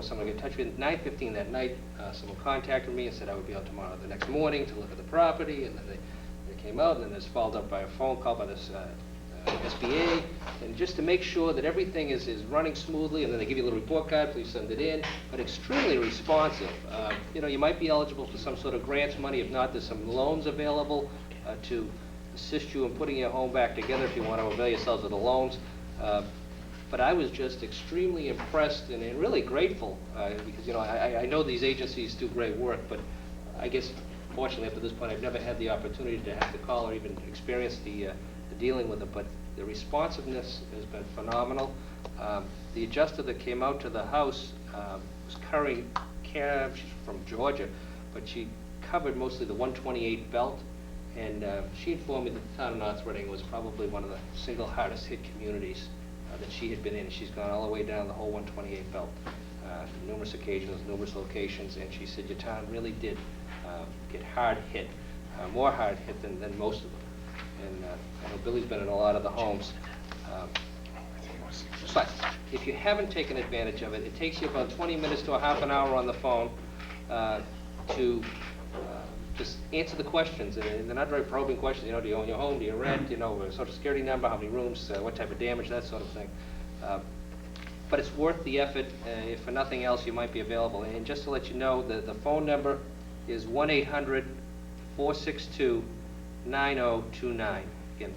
someone to get in touch with. 9:15 that night, someone contacted me and said I would be out tomorrow the next morning to look at the property, and then they came out, and then it's followed up by a phone call by this SBA, and just to make sure that everything is running smoothly, and then they give you a little report card, please send it in, but extremely responsive. You know, you might be eligible for some sort of grants money. If not, there's some loans available to assist you in putting your home back together if you want to avail yourselves of the loans. But I was just extremely impressed and really grateful because, you know, I know these agencies do great work, but I guess fortunately up to this point I've never had the opportunity to have to call or even experience the dealing with them, but the responsiveness has been phenomenal. The adjuster that came out to the house was carrying care. She's from Georgia, but she covered mostly the 128 belt, and she informed me that the town of North Reading was probably one of the single hardest hit communities that she had been in. She's gone all the way down the whole 128 belt, numerous occasions, numerous locations, and she said your town really did get hard hit, more hard hit than most of them. And I know Billy's been in a lot of the homes. But if you haven't taken advantage of it, it takes you about 20 minutes to a half an hour on the phone to just answer the questions. And they're not very probing questions. You know, do you own your home? Do you rent? You know, Social Security number, how many rooms, what type of damage, that sort of thing. But it's worth the effort. If for nothing else, you might be available. And just to let you know, the phone number is 1-800-462-9029. Again,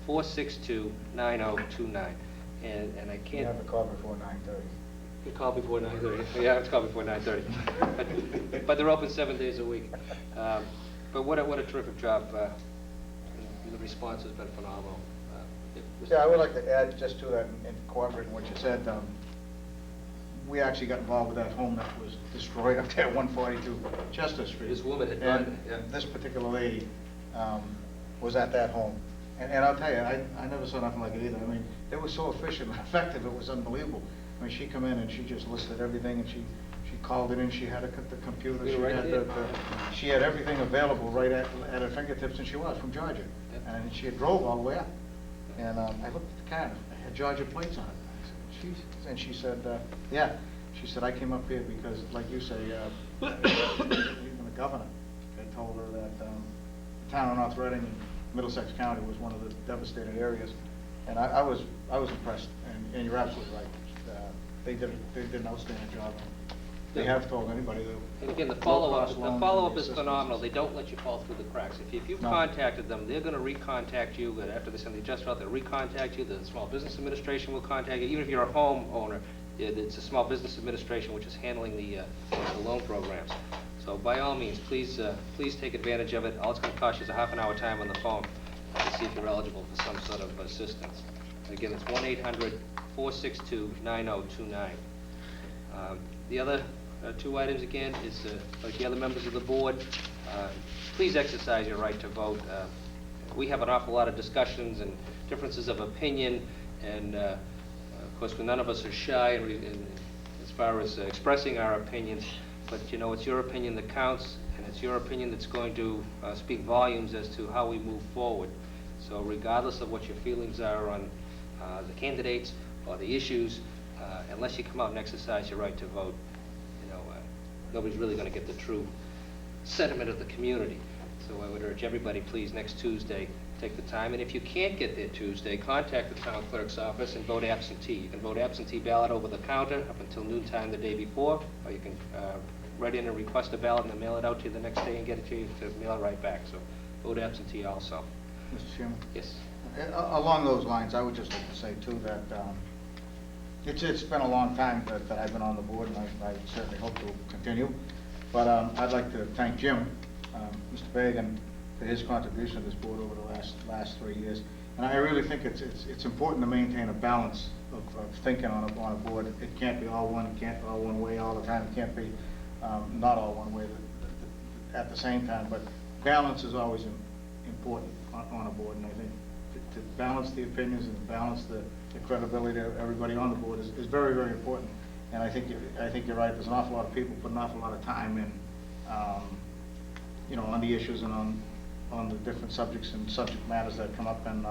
1-800-462-9029. And I can't... You have to call before 9:30. You call before 9:30. Yeah, I have to call before 9:30. But they're open 7 days a week. But what a terrific job. The response has been phenomenal. Yeah, I would like to add just to that and corroborate what you said. We actually got involved with that home that was destroyed up there at 142 Chester Street. This woman had done it, yeah. This particular lady was at that home. And I'll tell you, I never saw nothing like it either. I mean, they were so efficient and effective, it was unbelievable. I mean, she come in and she just listed everything, and she called it in, she had the computer, she had everything available right at her fingertips, and she was from Georgia. Yep. And she had drove all the way up. And I looked at the car, it had Georgia plates on it. I said, "Jeez." And she said, yeah. She said, I came up here because, like you say, even the governor had told her that the town of North Reading and Middlesex County was one of the devastated areas. And I was impressed, and you're absolutely right. They did an outstanding job. They have told anybody that. And again, the follow-up is phenomenal. They don't let you fall through the cracks. If you've contacted them, they're going to recontact you after they send the adjuster out. They'll recontact you. The Small Business Administration will contact you. Even if you're a homeowner, it's a Small Business Administration which is handling the loan programs. So by all means, please take advantage of it. All it's going to cost you is a half an hour time on the phone to see if you're eligible for some sort of assistance. And again, it's 1-800-462-9029. The other two items again is, like the other members of the board, please exercise your right to vote. We have an awful lot of discussions and differences of opinion, and of course none of us are shy as far as expressing our opinions, but you know, it's your opinion that counts, and it's your opinion that's going to speak volumes as to how we move forward. So regardless of what your feelings are on the candidates or the issues, unless you come out and exercise your right to vote, you know, nobody's really going to get the true sentiment of the community. So I would urge everybody, please, next Tuesday, take the time. And if you can't get there Tuesday, contact the town clerk's office and vote absentee. You can vote absentee ballot over the counter up until noontime the day before, or you can write in and request a ballot and then mail it out to you the next day and get it to you to mail it right back. So vote absentee also. Mr. Chairman? Yes. Along those lines, I would just like to say, too, that it's been a long time that I've been on the board, and I certainly hope to continue. But I'd like to thank Jim, Mr. Bagan, for his contribution to this board over the last 3 years. And I really think it's important to maintain a balance of thinking on a board. It can't be all one way all the time. It can't be not all one way at the same time. But balance is always important on a board, and I think to balance the opinions and balance the credibility of everybody on the board is very, very important. And I think you're right. There's an awful lot of people put an awful lot of time in, you know, on the issues and on the different subjects and subject matters that come up. And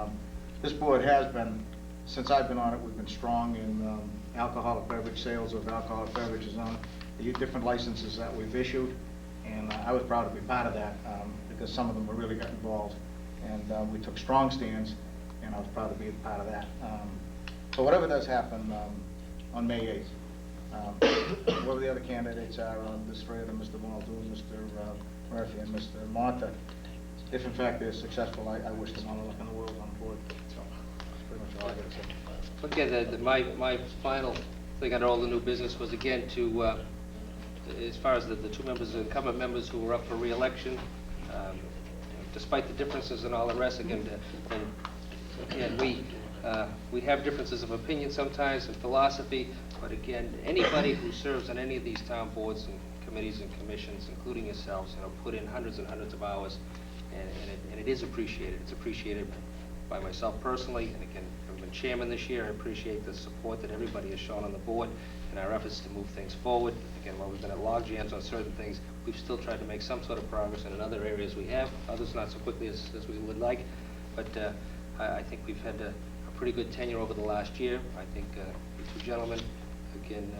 this board has been, since I've been on it, we've been strong alcoholic beverage sales of alcoholic beverages on the different licenses that we've issued. And I was proud to be part of that because some of them really got involved. And we took strong stands, and I was proud to be a part of that. So whatever does happen on May 8th, whoever the other candidates are, Mr. Frater, Mr. Muldoon, Mr. Murphy, and Mr. Monta, if in fact they're successful, I wish them all the luck in the world on board. So that's pretty much all I got to say. Again, my final thing under all the new business was, again, to, as far as the two members, the incumbent members who were up for re-election, despite the differences and all the rest, again, we have differences of opinion sometimes and philosophy, but again, anybody who serves on any of these town boards and committees and commissions, including yourselves, put in hundreds and hundreds of hours, and it is appreciated. It's appreciated by myself personally, and again, I've been chairman this year. I appreciate the support that everybody has shown on the board in our efforts to move things forward. Again, while we've been at log jams on certain things, we've still tried to make some sort of progress, and in other areas we have, others not so quickly as we would like. But I think we've had a pretty good tenure over the last year. I think the two gentlemen, again,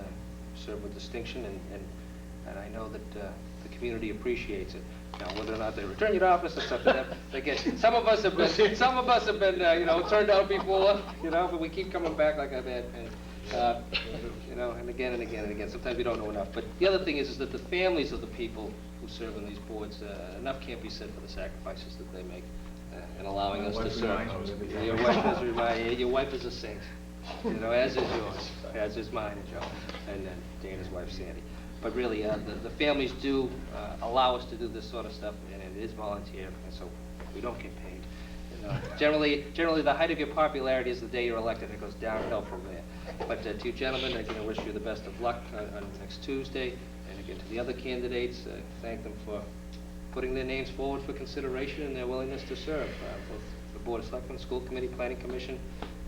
serve with distinction, and I know that the community appreciates it. Now, whether or not they return you to office, that's up to them. Again, some of us have been, turned out before, but we keep coming back like I've had, and again and again and again. Sometimes we don't know enough. But the other thing is that the families of the people who serve on these boards, enough can't be said for the sacrifices that they make in allowing us to serve. Your wife is a saint, as is yours, as is mine, Joe, and Dana's wife, Sandy. But really, the families do allow us to do this sort of stuff, and it is volunteer, and so we don't get paid. Generally, the height of your popularity is the day you're elected. It goes downhill from there. But to you gentlemen, again, I wish you the best of luck on next Tuesday. And again, to the other candidates, thank them for putting their names forward for consideration and their willingness to serve, both the Board of Selectmen, School Committee, Planning Commission,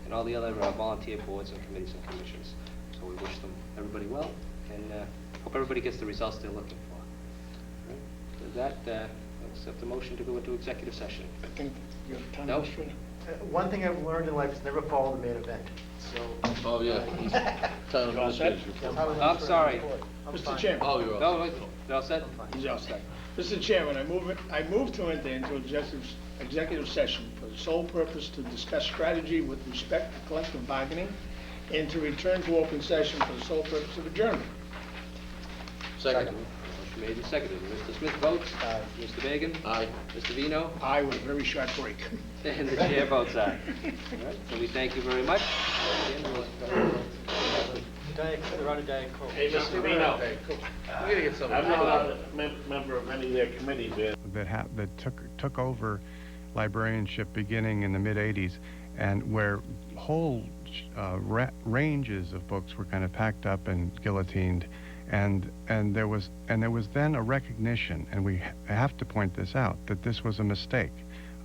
and all the other volunteer boards and committees and commissions. So we wish them everybody well, and hope everybody gets the results they're looking for. All right. With that, I'll accept the motion to go into executive session. I think you have time. No. One thing I've learned in life is never follow the main event, so. Oh, yeah. You all set? I'm sorry. Mr. Chairman. Oh, you're No, all wait, you all set? He's all set. Mr. Chairman, I move to enter into executive session for the sole purpose to discuss strategy with respect to collective bargaining and to return to open session for the sole purpose of adjournment. Second. Motion made and seconded. Mr. Smith votes. Aye. Mr. Bagan? Aye. Mr. Vino? Aye, with a very short break. And the chair votes aye. All right, so we thank you very much. Again, They're on a Diet Coke. Hey, Mr. Vino, We're gonna get some. I'm not a member of any of their committees there. that took over librarianship beginning in the mid-'80s, and where whole ranges of books were kind of packed up and guillotined, and there was then a recognition, and we have to point this out, that this was a mistake.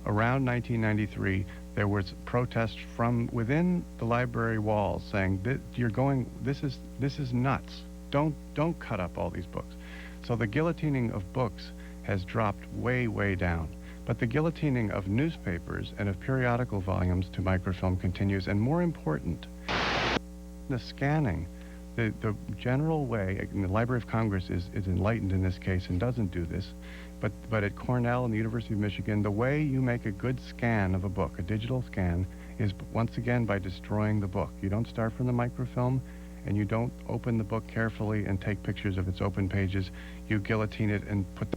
Around 1993, there was protest from within the library walls saying that this is nuts. Don't cut up all these books. So the guillotining of books has dropped way, way down. But the guillotining of newspapers and of periodical volumes to microfilm continues, and more important, the scanning. The general way, and the Library of Congress is enlightened in this case and doesn't do this, but at Cornell and the University of Michigan, the way you make a good scan of a book, a digital scan, is once again by destroying the book. You don't start from the microfilm, and you don't open the book carefully and take pictures of its open pages. You guillotine it and put them